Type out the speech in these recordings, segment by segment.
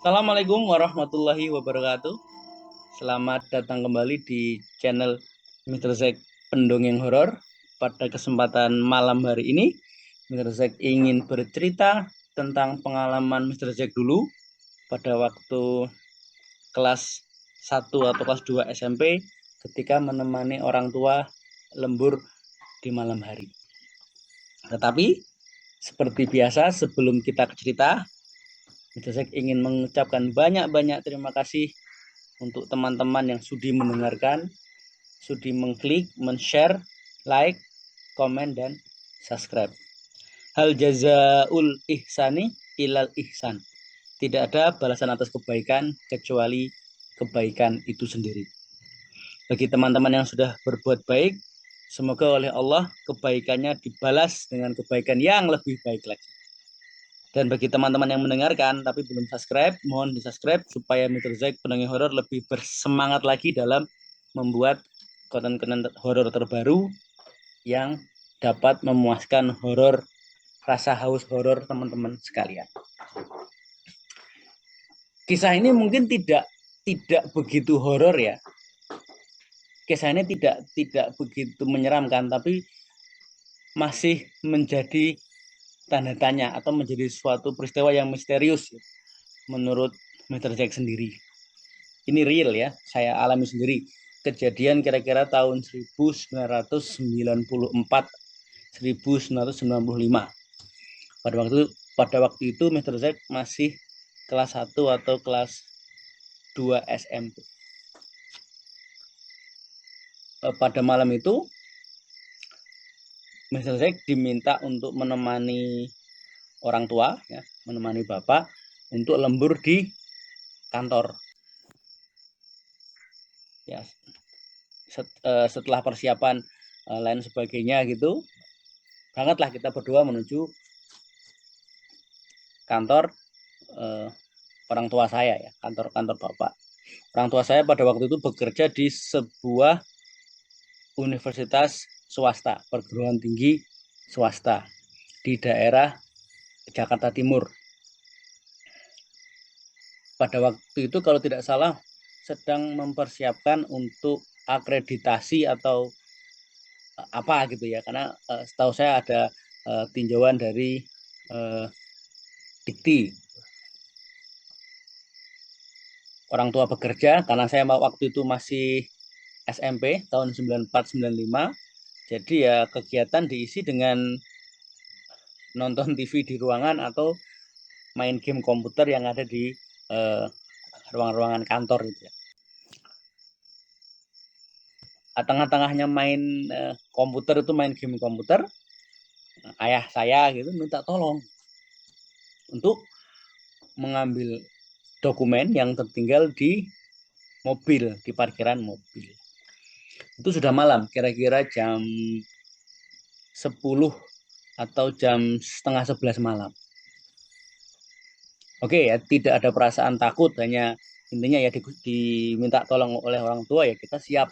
Assalamualaikum warahmatullahi wabarakatuh. Selamat datang kembali di channel Mr. Zack Pendongeng Horor. Pada kesempatan malam hari ini, Mr. Zack ingin bercerita tentang pengalaman Mr. Zack dulu pada waktu kelas 1 atau kelas 2 SMP ketika menemani orang tua lembur di malam hari. Tetapi seperti biasa, sebelum kita ke cerita, Mr. Zack ingin mengucapkan banyak-banyak terima kasih untuk teman-teman yang sudi mendengarkan, sudi mengklik, men-share, like, komen, dan subscribe. Hal jazaul ihsani ilal ihsan. Tidak ada balasan atas kebaikan kecuali kebaikan itu sendiri. Bagi teman-teman yang sudah berbuat baik, semoga oleh Allah kebaikannya dibalas dengan kebaikan yang lebih baik lagi. Dan bagi teman-teman yang mendengarkan tapi belum subscribe, mohon di-subscribe supaya Mr. Zack Pendongeng Horor lebih bersemangat lagi dalam membuat konten-konten horor terbaru yang dapat memuaskan horor, rasa haus horor teman-teman sekalian. Kisah ini mungkin tidak begitu horor ya. Kisah ini tidak begitu menyeramkan, tapi masih menjadi tanda tanya atau menjadi suatu peristiwa yang misterius menurut Mr. Jack sendiri. Ini real ya, saya alami sendiri. Kejadian kira-kira tahun 1994 1995. Pada waktu itu Mr. Zack masih kelas 1 atau kelas 2 SMP. Pada malam itu Mr. Zack diminta untuk menemani orang tua ya, menemani bapak untuk lembur di kantor. Ya, setelah persiapan lain sebagainya gitu, berangkatlah kita berdua menuju kantor orang tua saya ya, kantor bapak. Orang tua saya pada waktu itu bekerja di sebuah universitas swasta, perguruan tinggi swasta di daerah Jakarta Timur. Pada waktu itu kalau tidak salah sedang mempersiapkan untuk akreditasi atau apa gitu ya, karena setahu saya ada tinjauan dari Dikti. Orang tua bekerja karena saya waktu itu masih SMP tahun 94 95. Jadi ya kegiatan diisi dengan nonton TV di ruangan atau main game komputer yang ada di ruang-ruangan kantor gitu ya. Tengah-tengahnya main komputer itu main game komputer, ayah saya gitu minta tolong untuk mengambil dokumen yang tertinggal di mobil, di parkiran mobil. Itu sudah malam, kira-kira jam 10 atau jam setengah 11 malam. Oke ya, tidak ada perasaan takut, hanya intinya ya diminta tolong oleh orang tua ya kita siap.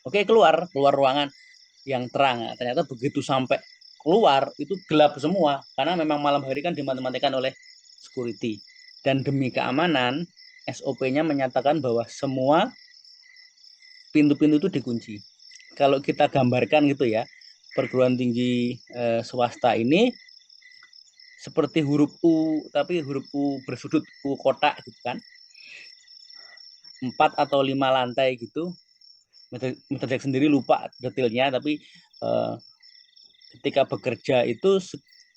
Oke, keluar ruangan yang terang. Ternyata begitu sampai keluar itu gelap semua karena memang malam hari kan dimatikan oleh security. Dan demi keamanan, SOP-nya menyatakan bahwa semua pintu-pintu itu dikunci. Kalau kita gambarkan gitu ya, perguruan tinggi swasta ini seperti huruf U, tapi huruf U bersudut, U kotak gitu kan. 4 atau 5 lantai gitu. Mr. Jack sendiri lupa detailnya, tapi ketika bekerja itu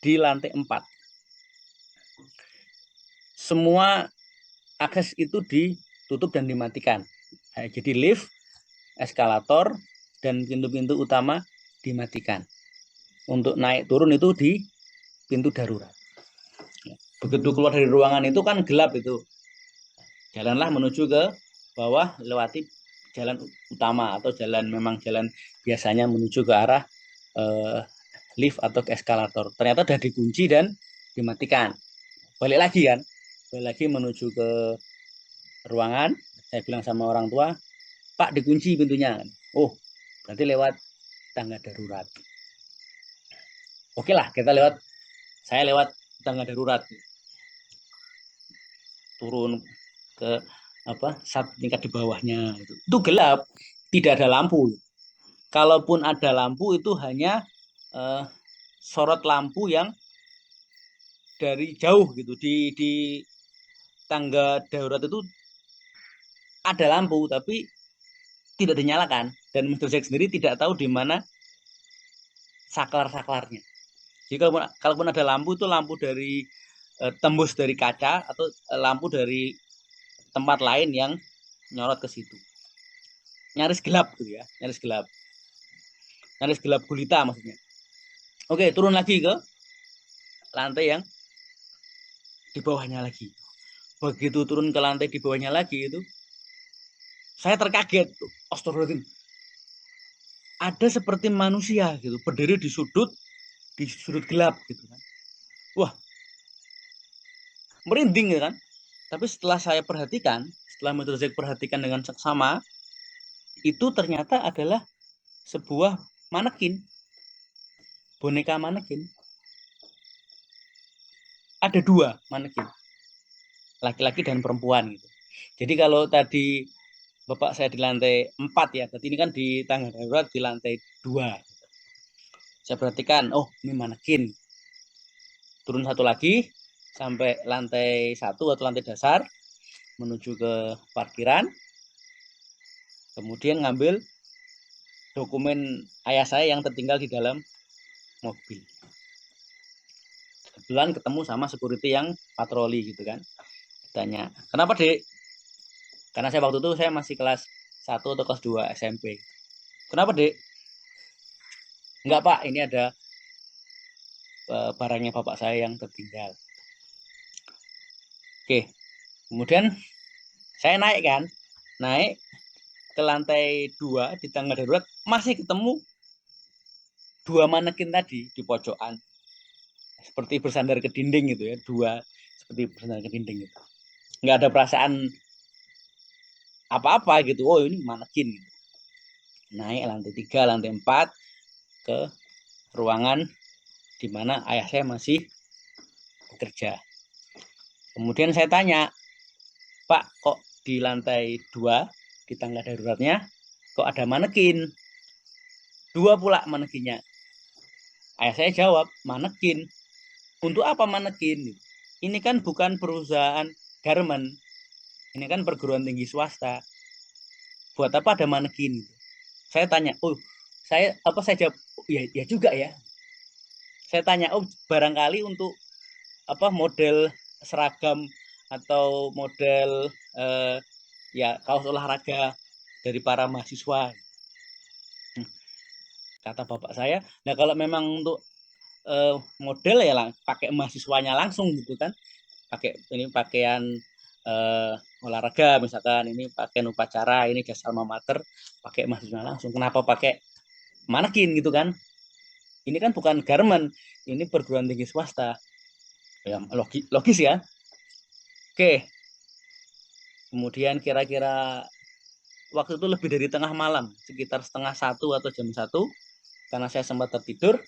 di lantai 4. Semua akses itu ditutup dan dimatikan. Jadi lift, eskalator, dan pintu-pintu utama dimatikan. Untuk naik turun itu di pintu darurat. Begitu keluar dari ruangan itu kan gelap itu. Jalanlah menuju ke bawah lewati jalan utama atau jalan biasanya menuju ke arah lift atau ke eskalator. Ternyata sudah dikunci dan dimatikan. Balik lagi kan, balik lagi menuju ke ruangan. Saya bilang sama orang tua, Pak dikunci pintunya. Oh, berarti lewat tangga darurat. Oke lah, saya lewat tangga darurat. turun ke satu tingkat di bawahnya, itu gelap, tidak ada lampu. Kalaupun ada lampu itu hanya eh, sorot lampu yang dari jauh gitu, di tangga darurat itu ada lampu tapi tidak dinyalakan, dan Mr. Jack sendiri tidak tahu di mana saklar-saklarnya. Jadi kalaupun ada lampu itu lampu dari tembus dari kaca atau lampu dari tempat lain yang nyorot ke situ. Nyaris gelap tuh ya, nyaris gelap gulita maksudnya. Oke, turun lagi ke lantai yang di bawahnya lagi. Begitu turun ke lantai di bawahnya lagi itu, saya terkaget tuh. Astagfirullahaladzim. Ada seperti manusia gitu, berdiri di sudut gelap gitu kan. Wah, merinding ya kan. Tapi setelah saya perhatikan, setelah Metro Zack perhatikan dengan seksama, itu ternyata adalah sebuah manekin, boneka manekin. Ada dua manekin, laki-laki dan perempuan gitu. Jadi kalau tadi bapak saya di lantai 4 ya, berarti ini kan di tangga darurat di lantai 2. Saya perhatikan, oh ini manekin. Turun satu lagi sampai lantai 1 atau lantai dasar menuju ke parkiran. Kemudian ngambil dokumen ayah saya yang tertinggal di dalam mobil. Kebetulan ketemu sama security yang patroli gitu kan. Tanya, kenapa dek? Karena saya waktu itu saya masih kelas 1 atau kelas 2 SMP. Kenapa dek? Enggak pak, ini ada barangnya bapak saya yang tertinggal. Oke, kemudian saya naik kan. Naik ke lantai 2 di tangga darurat, masih ketemu dua manekin tadi di pojokan. Seperti bersandar ke dinding gitu ya, dua seperti bersandar ke dinding gitu. Nggak ada perasaan apa-apa gitu. Oh ini manekin gitu. Naik lantai 3, lantai 4 ke ruangan di mana ayah saya masih bekerja. Kemudian saya tanya, Pak, kok di lantai 2 di tangga daruratnya kok ada manekin? Dua pula manekinnya. Ayah saya jawab, manekin. Untuk apa manekin? Ini kan bukan perusahaan garment. Ini kan perguruan tinggi swasta. Buat apa ada manekin? Saya tanya, oh, saya jawab, oh, ya juga ya. Saya tanya, oh, barangkali untuk model seragam atau model ya kaos olahraga dari para mahasiswa. Kata bapak saya, nah kalau memang untuk model ya pakai mahasiswanya langsung gitu kan, pakai ini pakaian olahraga misalkan, ini pakaian upacara, ini jas alma mater, pakai mahasiswa langsung. Kenapa pakai manekin gitu kan? Ini kan bukan garment, ini perguruan tinggi swasta. Ya logis ya. Oke. Kemudian kira-kira waktu itu lebih dari tengah malam, sekitar setengah 1 atau jam 1, karena saya sempat tertidur,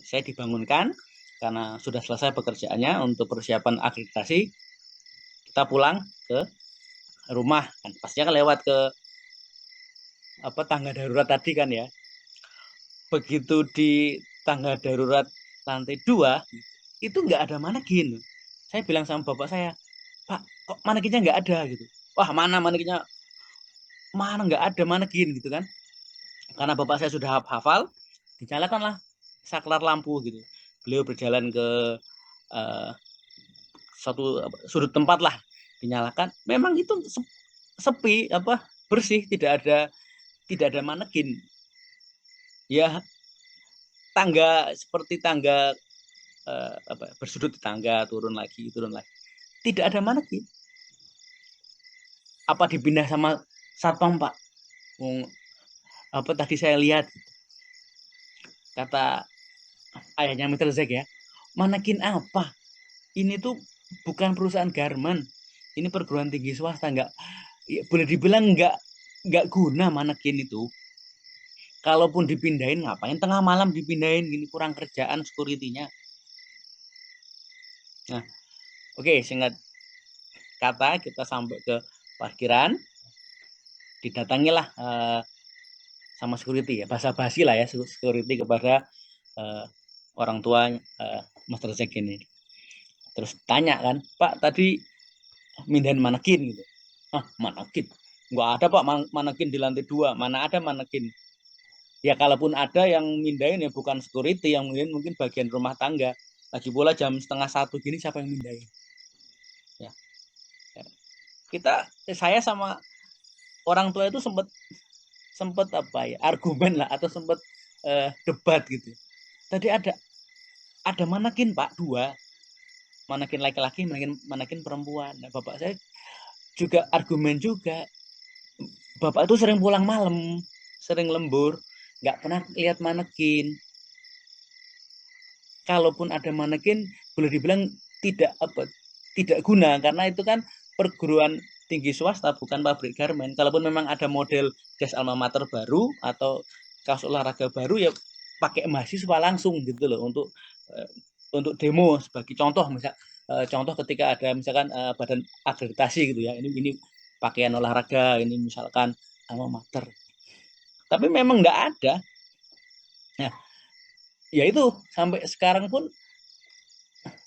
saya dibangunkan karena sudah selesai pekerjaannya untuk persiapan akreditasi. Kita pulang ke rumah, kan pastinya kan lewat ke tangga darurat tadi kan ya. Begitu di tangga darurat lantai 2 itu nggak ada manekin. Saya bilang sama bapak saya, Pak, kok manekinnya nggak ada gitu. Wah, mana manekinnya? Mana nggak ada manekin gitu kan. Karena bapak saya sudah hafal, dinyalakanlah saklar lampu gitu. Beliau berjalan ke uh, satu sudut tempat lah, dinyalakan. Memang itu sepi, bersih, tidak ada manekin. Ya tangga seperti tangga bersudut tangga, turun lagi, turun lagi. Tidak ada manekin. Apa dipindah sama satpam Pak? Tadi saya lihat, kata ayahnya Mr. Zack ya, manekin apa? Ini tuh bukan perusahaan garment, ini perguruan tinggi swasta, nggak ya, boleh dibilang nggak guna manekin itu. Kalaupun dipindahin, ngapain tengah malam dipindahin gini, kurang kerjaan security-nya. Nah, Oke, singkat kata kita sampai ke parkiran, didatangilah sama security ya, basa-basi lah ya security kepada orang tua Master Jack ini. Terus tanya kan, Pak tadi mindahin manekin gitu. Ah, manekin? Nggak ada Pak manekin di lantai 2. Mana ada manekin? Ya kalaupun ada yang mindahin ya bukan security, yang mungkin bagian rumah tangga. Lagi pula jam 12:30 gini siapa yang mindahin? Ya. Saya sama orang tua itu sempat apa ya, argumen lah, atau sempat debat gitu. Tadi ada manekin Pak, 2. Manekin laki-laki, manekin perempuan. Nah, bapak saya juga argumen juga. Bapak itu sering pulang malam, sering lembur, nggak pernah lihat manekin. Kalaupun ada manekin, boleh dibilang tidak guna, karena itu kan perguruan tinggi swasta, bukan pabrik garmen. Kalaupun memang ada model jas alma mater baru atau kaos olahraga baru, ya pakai mahasiswa langsung gitu loh, untuk demo sebagai contoh. Contoh ketika ada misalkan badan akreditasi gitu ya, ini pakaian olahraga, ini misalkan alma mater. Tapi memang nggak ada. Nah, ya itu sampai sekarang pun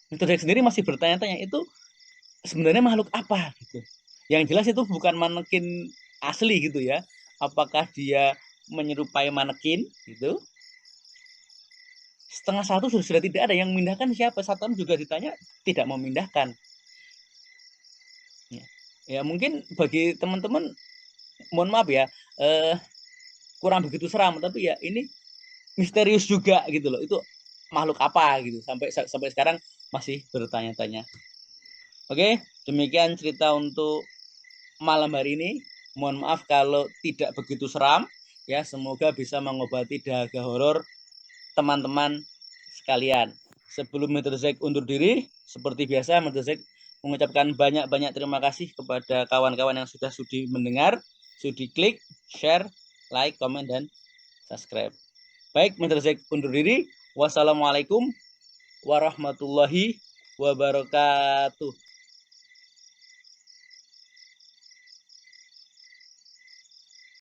Mr. Jack sendiri masih bertanya-tanya, itu sebenarnya makhluk apa gitu. Yang jelas itu bukan manekin asli gitu ya. Apakah dia menyerupai manekin gitu? 12:30 sudah tidak ada yang memindahkan. Siapa? Satan juga ditanya, tidak memindahkan. Ya mungkin bagi teman-teman, mohon maaf ya, kurang begitu seram, tapi ya ini misterius juga gitu loh. Itu makhluk apa gitu, sampai sekarang masih bertanya-tanya. Oke, demikian cerita untuk malam hari ini. Mohon maaf kalau tidak begitu seram ya, semoga bisa mengobati dahaga horor teman-teman sekalian. Sebelum Mr. Zack undur diri, seperti biasa Mr. Zack mengucapkan banyak-banyak terima kasih kepada kawan-kawan yang sudah sudi mendengar, sudi klik, share, like, komen, dan subscribe. Baik, Mr. Zack undur diri. Wassalamualaikum warahmatullahi wabarakatuh.